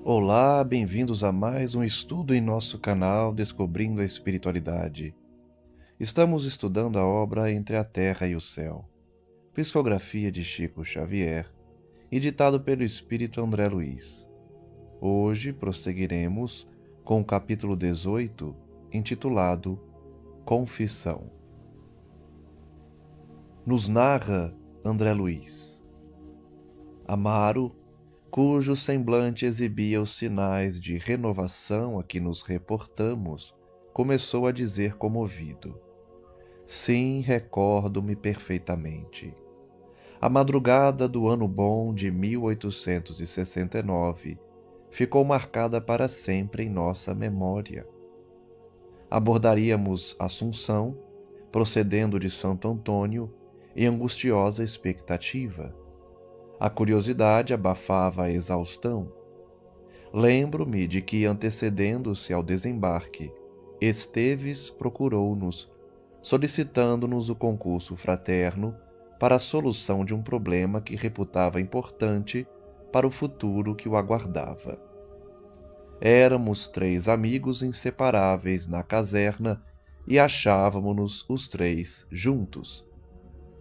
Olá, bem-vindos a mais um estudo em nosso canal Descobrindo a Espiritualidade. Estamos estudando a obra Entre a Terra e o Céu, psicografia de Chico Xavier e ditado pelo Espírito André Luiz. Hoje prosseguiremos com o capítulo 18, intitulado Confissão. Nos narra André Luiz. Amaro, cujo semblante exibia os sinais de renovação a que nos reportamos, começou a dizer comovido: Sim, recordo-me perfeitamente. A madrugada do ano bom de 1869 ficou marcada para sempre em nossa memória. Abordaríamos Assunção, procedendo de Santo Antônio, em angustiosa expectativa. A curiosidade abafava a exaustão. Lembro-me de que, antecedendo-se ao desembarque, Esteves procurou-nos, solicitando-nos o concurso fraterno para a solução de um problema que reputava importante para o futuro que o aguardava. Éramos 3 amigos inseparáveis na caserna e achávamo-nos os 3 juntos.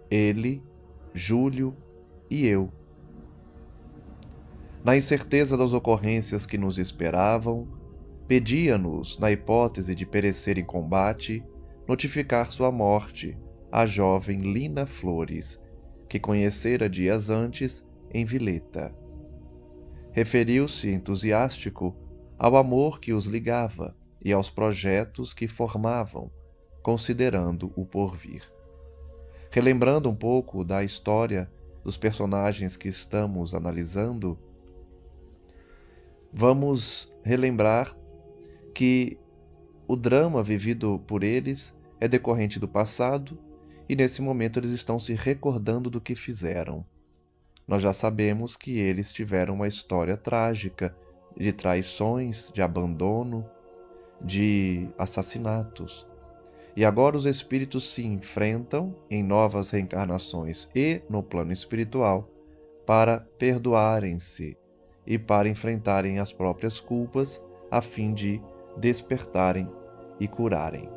Ele, Júlio e eu. Na incerteza das ocorrências que nos esperavam, pedia-nos, na hipótese de perecer em combate, notificar sua morte à jovem Lina Flores, que conhecera dias antes em Vilheta. Referiu-se entusiástico ao amor que os ligava e aos projetos que formavam, considerando o porvir. Relembrando um pouco da história dos personagens que estamos analisando, vamos relembrar que o drama vivido por eles é decorrente do passado e nesse momento eles estão se recordando do que fizeram. Nós já sabemos que eles tiveram uma história trágica de traições, de abandono, de assassinatos. E agora os espíritos se enfrentam em novas reencarnações e no plano espiritual para perdoarem-se e para enfrentarem as próprias culpas a fim de despertarem e curarem.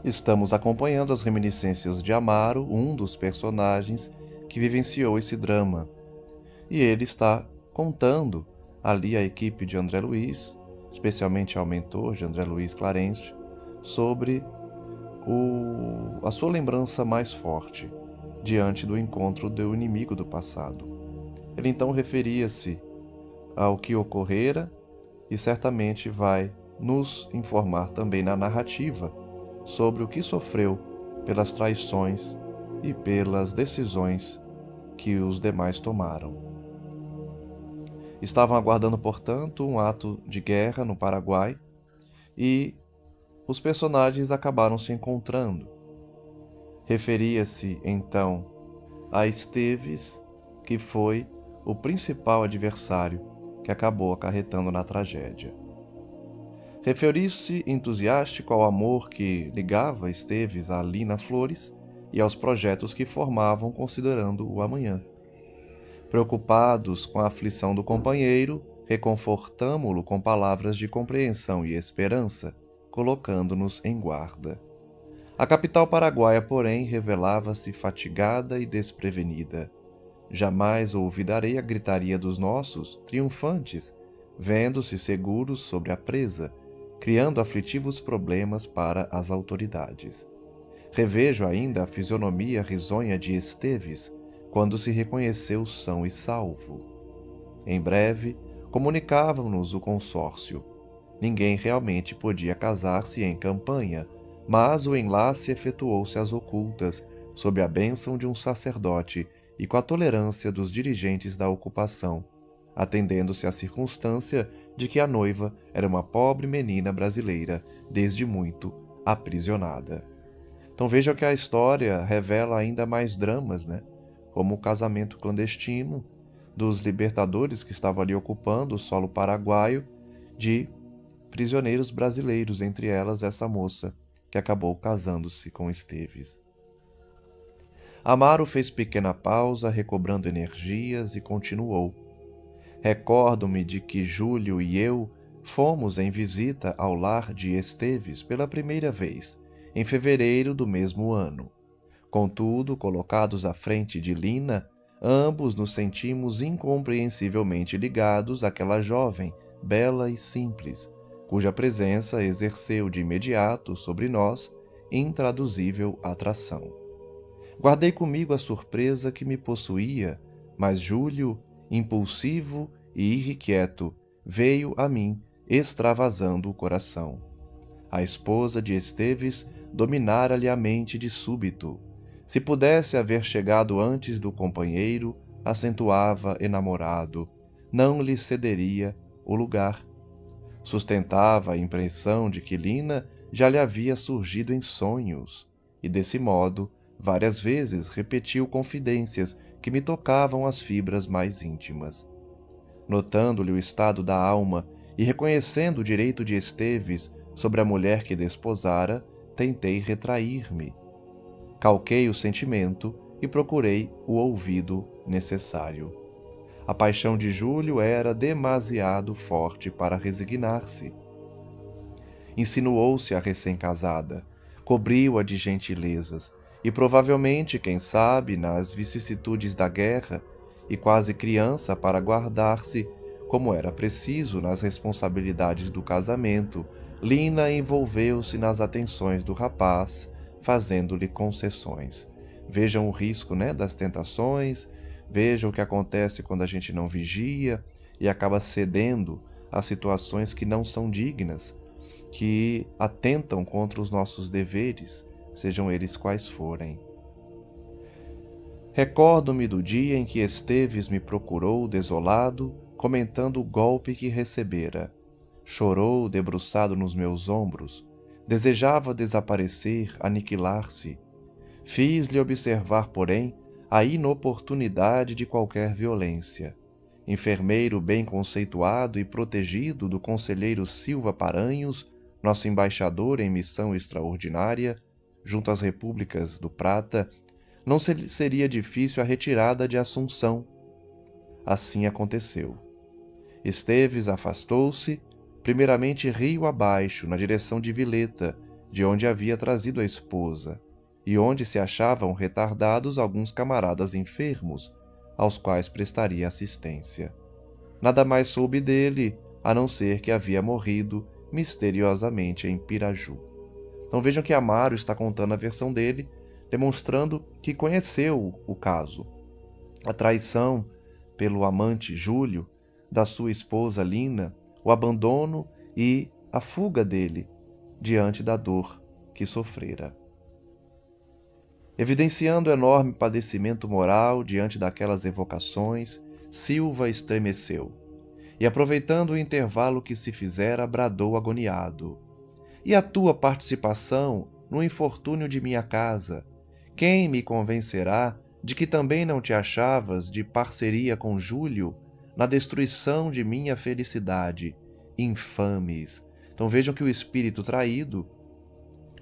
Estamos acompanhando as reminiscências de Amaro, um dos personagens que vivenciou esse drama. E ele está contando ali à equipe de André Luiz, especialmente ao mentor de André Luiz Clarencio, sobre a sua lembrança mais forte diante do encontro do inimigo do passado. Ele então referia-se ao que ocorrera e certamente vai nos informar também na narrativa sobre o que sofreu pelas traições e pelas decisões que os demais tomaram. Estavam aguardando, portanto, um ato de guerra no Paraguai e os personagens acabaram se encontrando. Referia-se, então, a Esteves, que foi o principal adversário que acabou acarretando na tragédia. Referiu-se entusiástico ao amor que ligava Esteves a Lina Flores e aos projetos que formavam considerando o amanhã. Preocupados com a aflição do companheiro, reconfortamo-lo com palavras de compreensão e esperança, colocando-nos em guarda. A capital paraguaia, porém, revelava-se fatigada e desprevenida. Jamais olvidarei a gritaria dos nossos, triunfantes, vendo-se seguros sobre a presa, criando aflitivos problemas para as autoridades. Revejo ainda a fisionomia risonha de Esteves, quando se reconheceu são e salvo. Em breve, comunicávamos-nos o consórcio. Ninguém realmente podia casar-se em campanha, mas o enlace efetuou-se às ocultas, sob a bênção de um sacerdote e com a tolerância dos dirigentes da ocupação, atendendo-se à circunstância de que a noiva era uma pobre menina brasileira, desde muito aprisionada. Então vejam que a história revela ainda mais dramas, como o casamento clandestino dos libertadores que estavam ali ocupando o solo paraguaio de prisioneiros brasileiros, entre elas essa moça que acabou casando-se com Esteves. Amaro fez pequena pausa, recobrando energias, e continuou. Recordo-me de que Júlio e eu fomos em visita ao lar de Esteves pela primeira vez, em fevereiro do mesmo ano. Contudo, colocados à frente de Lina, ambos nos sentimos incompreensivelmente ligados àquela jovem, bela e simples, cuja presença exerceu de imediato sobre nós intraduzível atração. Guardei comigo a surpresa que me possuía, mas Júlio, impulsivo e irrequieto, veio a mim, extravasando o coração. A esposa de Esteves dominara-lhe a mente de súbito. Se pudesse haver chegado antes do companheiro, acentuava enamorado, não lhe cederia o lugar. Sustentava a impressão de que Lina já lhe havia surgido em sonhos, e desse modo, várias vezes repetiu confidências que me tocavam as fibras mais íntimas. Notando-lhe o estado da alma e reconhecendo o direito de Esteves sobre a mulher que desposara, tentei retrair-me. Calquei o sentimento e procurei o ouvido necessário. A paixão de Júlio era demasiado forte para resignar-se. Insinuou-se à recém-casada, cobriu-a de gentilezas, e provavelmente, quem sabe, nas vicissitudes da guerra, e quase criança para guardar-se, como era preciso nas responsabilidades do casamento, Lina envolveu-se nas atenções do rapaz, fazendo-lhe concessões. Vejam o risco, das tentações, vejam o que acontece quando a gente não vigia e acaba cedendo a situações que não são dignas, que atentam contra os nossos deveres, sejam eles quais forem. Recordo-me do dia em que Esteves me procurou desolado, comentando o golpe que recebera. Chorou debruçado nos meus ombros, desejava desaparecer, aniquilar-se. Fiz-lhe observar, porém, a inoportunidade de qualquer violência. Enfermeiro bem conceituado e protegido do conselheiro Silva Paranhos, nosso embaixador em missão extraordinária, junto às repúblicas do Prata, não seria difícil a retirada de Assunção. Assim aconteceu. Esteves afastou-se, primeiramente rio abaixo, na direção de Vileta, de onde havia trazido a esposa, e onde se achavam retardados alguns camaradas enfermos, aos quais prestaria assistência. Nada mais soube dele, a não ser que havia morrido misteriosamente em Piraju. Então vejam que Amaro está contando a versão dele, demonstrando que conheceu o caso. A traição pelo amante Júlio, da sua esposa Lina, o abandono e a fuga dele diante da dor que sofrera. Evidenciando enorme padecimento moral diante daquelas evocações, Silva estremeceu e, aproveitando o intervalo que se fizera, bradou agoniado: "E a tua participação no infortúnio de minha casa? Quem me convencerá de que também não te achavas de parceria com Júlio na destruição de minha felicidade? Infames!" Então vejam que o espírito traído,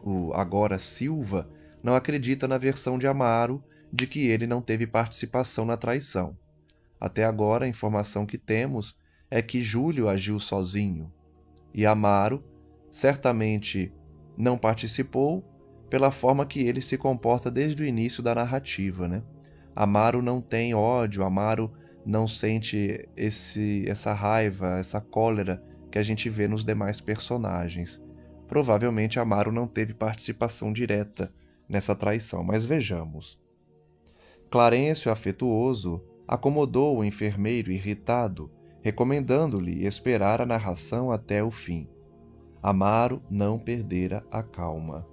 o agora Silva, não acredita na versão de Amaro de que ele não teve participação na traição. Até agora, a informação que temos é que Júlio agiu sozinho e Amaro certamente não participou pela forma que ele se comporta desde o início da narrativa, Amaro não tem ódio, Amaro não sente essa raiva, essa cólera que a gente vê nos demais personagens. Provavelmente Amaro não teve participação direta nessa traição, mas vejamos. Clarencio, afetuoso, acomodou o enfermeiro irritado, recomendando-lhe esperar a narração até o fim. Amaro não perdera a calma.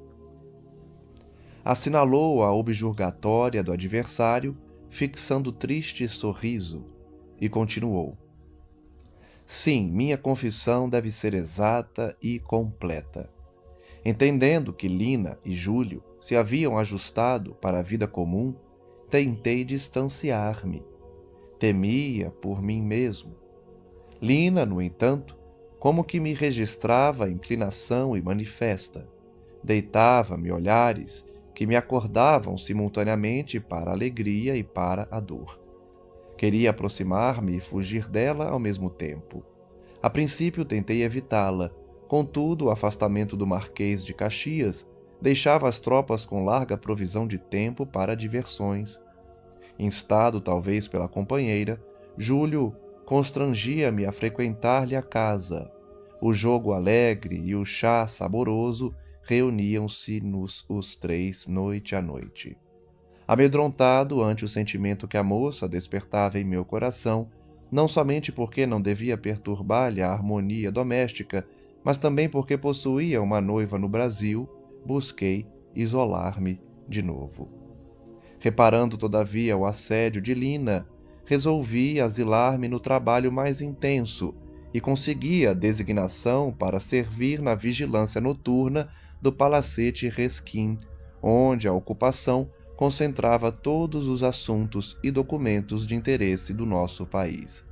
Assinalou a objurgatória do adversário, fixando triste sorriso, e continuou: "Sim, minha confissão deve ser exata e completa. Entendendo que Lina e Júlio se haviam ajustado para a vida comum, tentei distanciar-me. Temia por mim mesmo. Lina, no entanto, como que me registrava inclinação e manifesta, deitava-me olhares que me acordavam simultaneamente para a alegria e para a dor. Queria aproximar-me e fugir dela ao mesmo tempo. A princípio tentei evitá-la, contudo o afastamento do Marquês de Caxias deixava as tropas com larga provisão de tempo para diversões. Instado talvez pela companheira, Júlio constrangia-me a frequentar-lhe a casa. O jogo alegre e o chá saboroso reuniam-se-nos os três noite a noite. Amedrontado ante o sentimento que a moça despertava em meu coração, não somente porque não devia perturbar-lhe a harmonia doméstica, mas também porque possuía uma noiva no Brasil, busquei isolar-me de novo. Reparando, todavia, o assédio de Lina, resolvi asilar-me no trabalho mais intenso e consegui a designação para servir na vigilância noturna do Palacete Resquim, onde a ocupação concentrava todos os assuntos e documentos de interesse do nosso país.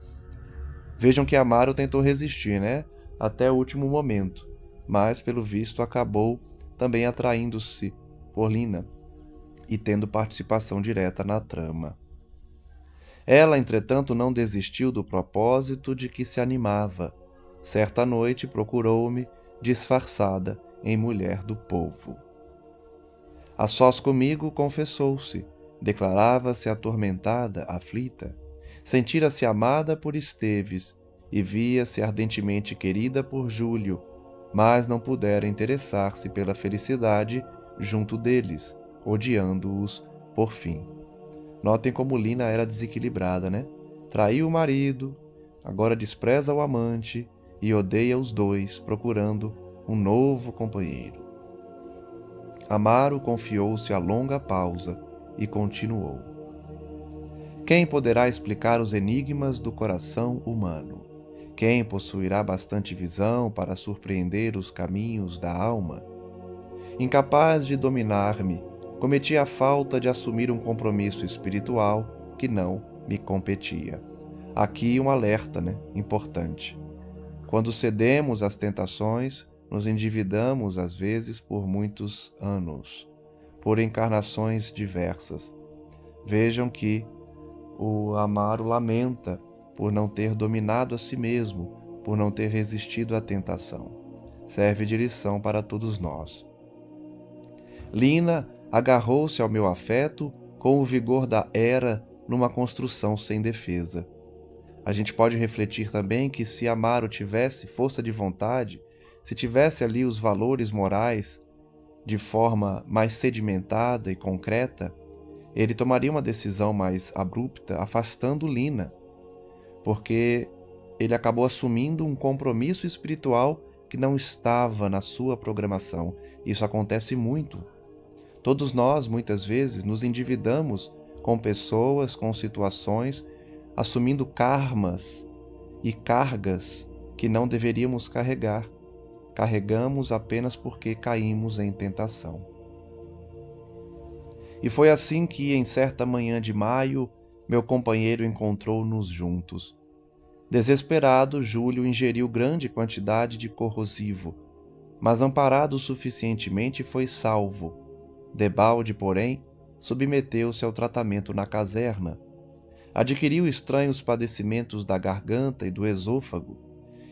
Vejam que Amaro tentou resistir, né? Até o último momento, mas, pelo visto, acabou também atraindo-se por Lina e tendo participação direta na trama. Ela, entretanto, não desistiu do propósito de que se animava. Certa noite procurou-me, disfarçada em mulher do povo. A sós comigo confessou-se, declarava-se atormentada, aflita, sentira-se amada por Esteves e via-se ardentemente querida por Júlio, mas não pudera interessar-se pela felicidade junto deles, odiando-os por fim. Notem como Lina era desequilibrada, né? Traiu o marido, agora despreza o amante e odeia os dois, procurando um novo companheiro. Amaro confiou-se a longa pausa e continuou. Quem poderá explicar os enigmas do coração humano? Quem possuirá bastante visão para surpreender os caminhos da alma? Incapaz de dominar-me, cometi a falta de assumir um compromisso espiritual que não me competia. Aqui um alerta, importante. Quando cedemos às tentações, nos endividamos às vezes por muitos anos, por encarnações diversas. Vejam que o Amaro lamenta por não ter dominado a si mesmo, por não ter resistido à tentação. Serve de lição para todos nós. Lina agarrou-se ao meu afeto com o vigor da era numa construção sem defesa. A gente pode refletir também que se Amaro tivesse força de vontade, se tivesse ali os valores morais de forma mais sedimentada e concreta, ele tomaria uma decisão mais abrupta, afastando Lina, porque ele acabou assumindo um compromisso espiritual que não estava na sua programação. Isso acontece muito. Todos nós, muitas vezes, nos endividamos com pessoas, com situações, assumindo karmas e cargas que não deveríamos carregar. Carregamos apenas porque caímos em tentação. E foi assim que, em certa manhã de maio, meu companheiro encontrou-nos juntos. Desesperado, Júlio ingeriu grande quantidade de corrosivo, mas amparado suficientemente foi salvo. Debalde, porém, submeteu-se ao tratamento na caserna. Adquiriu estranhos padecimentos da garganta e do esôfago,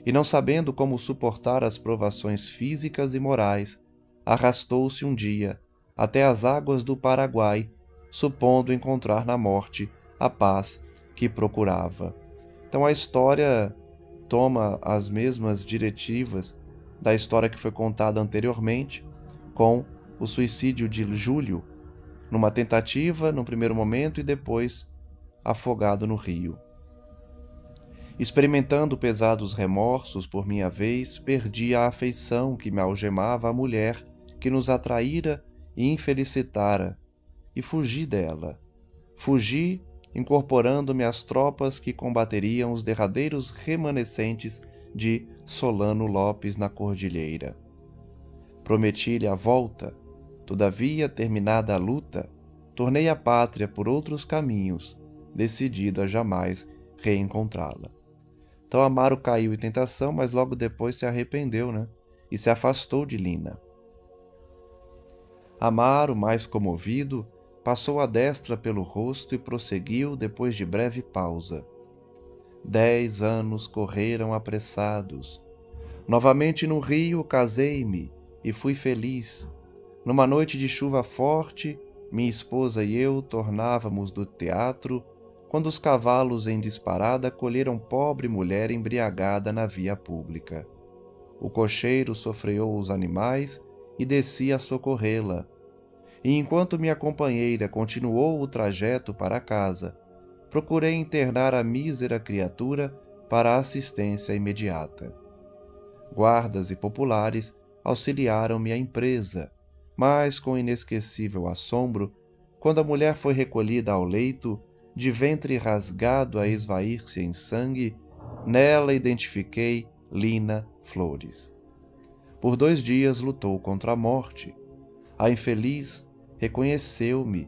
e não sabendo como suportar as provações físicas e morais, arrastou-se um dia até as águas do Paraguai, supondo encontrar na morte a paz que procurava. Então a história toma as mesmas diretivas da história que foi contada anteriormente, com o suicídio de Júlio, numa tentativa no primeiro momento e depois afogado no rio. Experimentando pesados remorsos por minha vez, perdi a afeição que me algemava à mulher que nos atraíra e infelicitara, e fugi dela. Fugi, incorporando-me às tropas que combateriam os derradeiros remanescentes de Solano Lopes na Cordilheira. Prometi-lhe a volta, todavia, terminada a luta, tornei à pátria por outros caminhos, decidido a jamais reencontrá-la. Então Amaro caiu em tentação, mas logo depois se arrependeu, e se afastou de Lina. Amaro, mais comovido, passou a destra pelo rosto e prosseguiu depois de breve pausa. 10 anos correram apressados. Novamente no rio casei-me e fui feliz. Numa noite de chuva forte, minha esposa e eu tornávamos do teatro, quando os cavalos em disparada colheram pobre mulher embriagada na via pública. O cocheiro sofreou os animais e desci a socorrê-la. E enquanto minha companheira continuou o trajeto para casa, procurei internar a mísera criatura para assistência imediata. Guardas e populares auxiliaram-me à empresa, mas com inesquecível assombro, quando a mulher foi recolhida ao leito, de ventre rasgado a esvair-se em sangue, nela identifiquei Lina Flores. Por 2 dias lutou contra a morte. A infeliz reconheceu-me,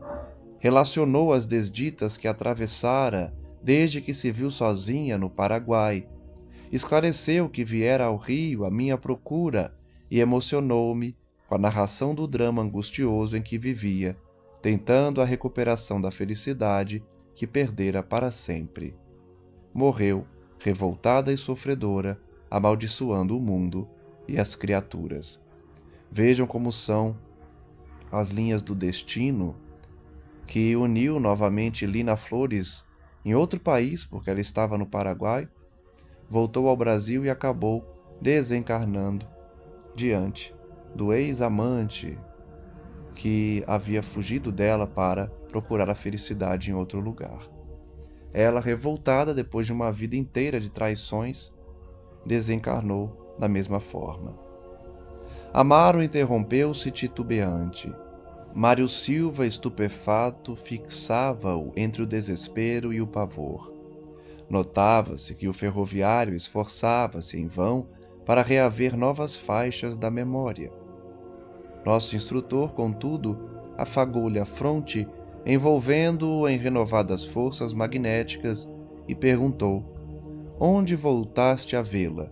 relacionou as desditas que atravessara desde que se viu sozinha no Paraguai, esclareceu que viera ao Rio à minha procura e emocionou-me com a narração do drama angustioso em que vivia, tentando a recuperação da felicidade que perdera para sempre. Morreu, revoltada e sofredora, amaldiçoando o mundo e as criaturas. Vejam como são as linhas do destino que uniu novamente Lina Flores em outro país, porque ela estava no Paraguai, voltou ao Brasil e acabou desencarnando diante do ex-amante que havia fugido dela para procurar a felicidade em outro lugar. Ela, revoltada depois de uma vida inteira de traições, desencarnou da mesma forma. Amaro interrompeu-se titubeante. Mário Silva, estupefato, fixava-o entre o desespero e o pavor. Notava-se que o ferroviário esforçava-se em vão para reaver novas faixas da memória. Nosso instrutor, contudo, afagou-lhe a fronte, envolvendo-o em renovadas forças magnéticas, e perguntou: onde voltaste a vê-la?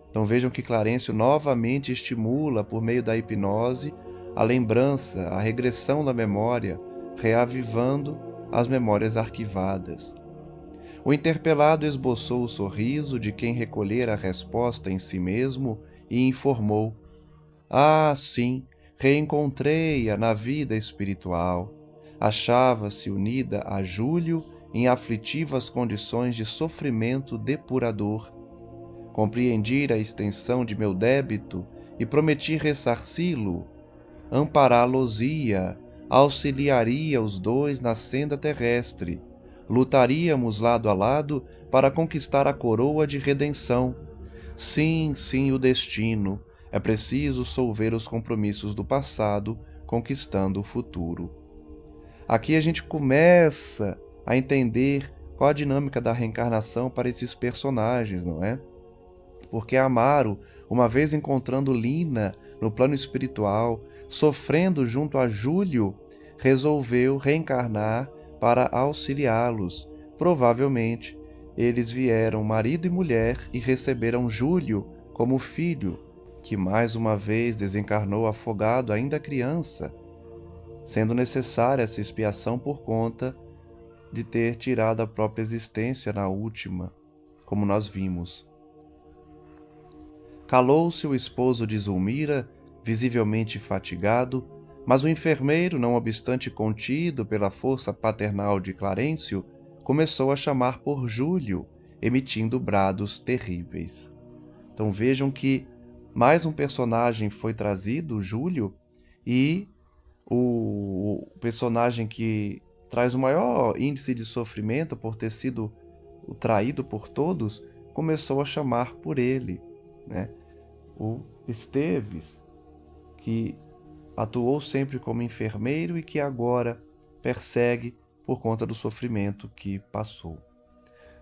Então vejam que Clarencio novamente estimula, por meio da hipnose, a lembrança, a regressão da memória, reavivando as memórias arquivadas. O interpelado esboçou o sorriso de quem recolhera a resposta em si mesmo e informou: ah, sim, reencontrei-a na vida espiritual. Achava-se unida a Júlio em aflitivas condições de sofrimento depurador. Compreendi a extensão de meu débito e prometi ressarci-lo. Ampará-los-ia, auxiliaria os dois na senda terrestre. Lutaríamos lado a lado para conquistar a coroa de redenção. Sim, sim, o destino. É preciso solver os compromissos do passado, conquistando o futuro. Aqui a gente começa a entender qual a dinâmica da reencarnação para esses personagens, não é? Porque Amaro, uma vez encontrando Lina no plano espiritual, sofrendo junto a Júlio, resolveu reencarnar para auxiliá-los. Provavelmente, eles vieram marido e mulher e receberam Júlio como filho, que mais uma vez desencarnou afogado ainda criança, sendo necessária essa expiação por conta de ter tirado a própria existência na última, como nós vimos. Calou-se o esposo de Zulmira, visivelmente fatigado, mas o enfermeiro, não obstante contido pela força paternal de Clarencio, começou a chamar por Júlio, emitindo brados terríveis. Então vejam que mais um personagem foi trazido, Júlio, e o personagem que traz o maior índice de sofrimento por ter sido traído por todos, começou a chamar por ele, né? O Esteves, que atuou sempre como enfermeiro e que agora persegue por conta do sofrimento que passou.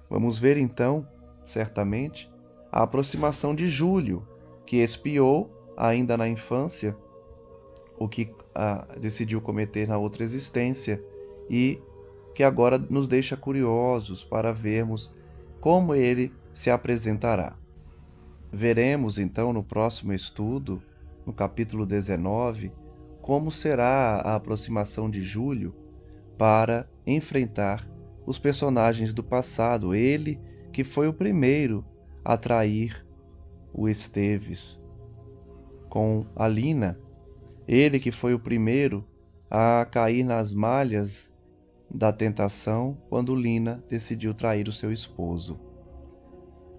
Vamos ver então, certamente, a aproximação de Júlio, que expiou ainda na infância o que decidiu cometer na outra existência e que agora nos deixa curiosos para vermos como ele se apresentará. Veremos então no próximo estudo, no capítulo 19, como será a aproximação de Júlio, para enfrentar os personagens do passado. Ele que foi o primeiro a trair o Esteves com a Lina. Ele que foi o primeiro a cair nas malhas da tentação quando Lina decidiu trair o seu esposo.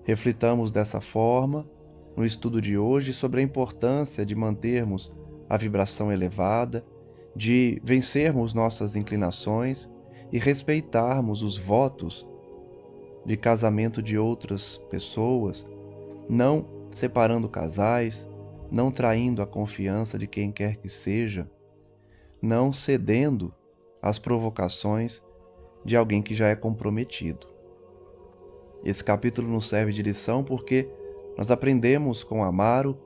Reflitamos dessa forma no estudo de hoje sobre a importância de mantermos a vibração elevada, de vencermos nossas inclinações e respeitarmos os votos de casamento de outras pessoas, não separando casais, não traindo a confiança de quem quer que seja, não cedendo às provocações de alguém que já é comprometido. Esse capítulo nos serve de lição porque nós aprendemos com Amaro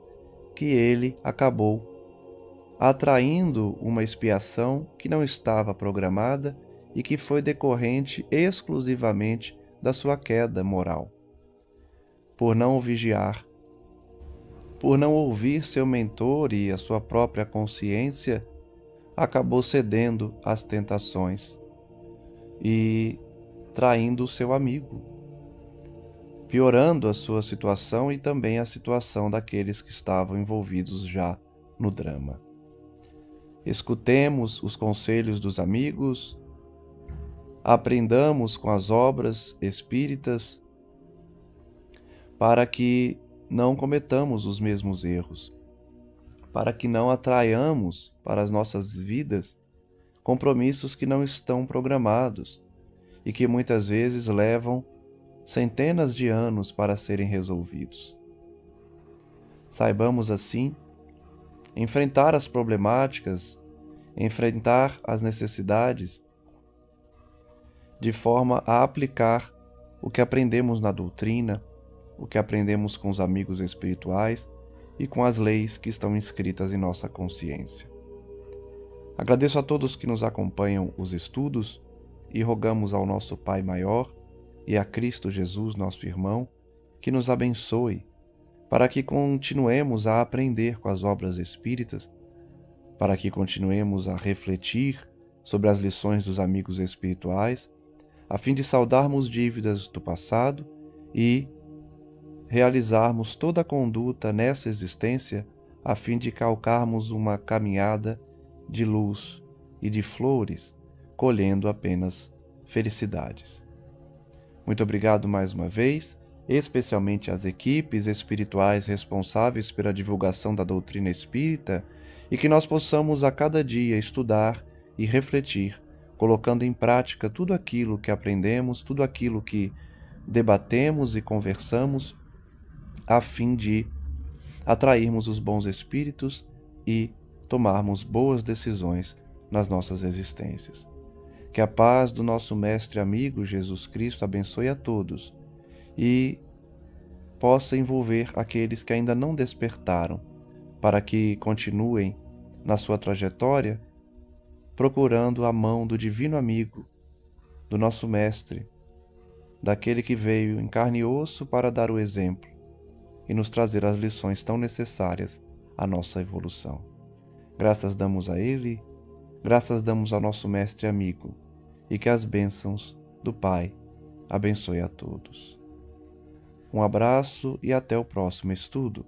que ele acabou atraindo uma expiação que não estava programada e que foi decorrente exclusivamente da sua queda moral. Por não o vigiar, por não ouvir seu mentor e a sua própria consciência, acabou cedendo às tentações e traindo o seu amigo, piorando a sua situação e também a situação daqueles que estavam envolvidos já no drama. Escutemos os conselhos dos amigos, aprendamos com as obras espíritas para que não cometamos os mesmos erros, para que não atraiamos para as nossas vidas compromissos que não estão programados e que muitas vezes levam centenas de anos para serem resolvidos. Saibamos assim enfrentar as problemáticas, enfrentar as necessidades, de forma a aplicar o que aprendemos na doutrina, o que aprendemos com os amigos espirituais e com as leis que estão inscritas em nossa consciência. Agradeço a todos que nos acompanham os estudos e rogamos ao nosso Pai Maior e a Cristo Jesus, nosso irmão, que nos abençoe, para que continuemos a aprender com as obras espíritas, para que continuemos a refletir sobre as lições dos amigos espirituais, a fim de saldarmos dívidas do passado e realizarmos toda a conduta nessa existência a fim de calcarmos uma caminhada de luz e de flores, colhendo apenas felicidades. Muito obrigado mais uma vez, especialmente às equipes espirituais responsáveis pela divulgação da doutrina espírita, e que nós possamos a cada dia estudar e refletir, colocando em prática tudo aquilo que aprendemos, tudo aquilo que debatemos e conversamos, a fim de atrairmos os bons espíritos e tomarmos boas decisões nas nossas existências. Que a paz do nosso mestre amigo Jesus Cristo abençoe a todos e possa envolver aqueles que ainda não despertaram, para que continuem na sua trajetória procurando a mão do divino amigo, do nosso mestre, daquele que veio em carne e osso para dar o exemplo e nos trazer as lições tão necessárias à nossa evolução. Graças damos a Ele, graças damos ao nosso mestre amigo, e que as bênçãos do Pai abençoe a todos. Um abraço e até o próximo estudo.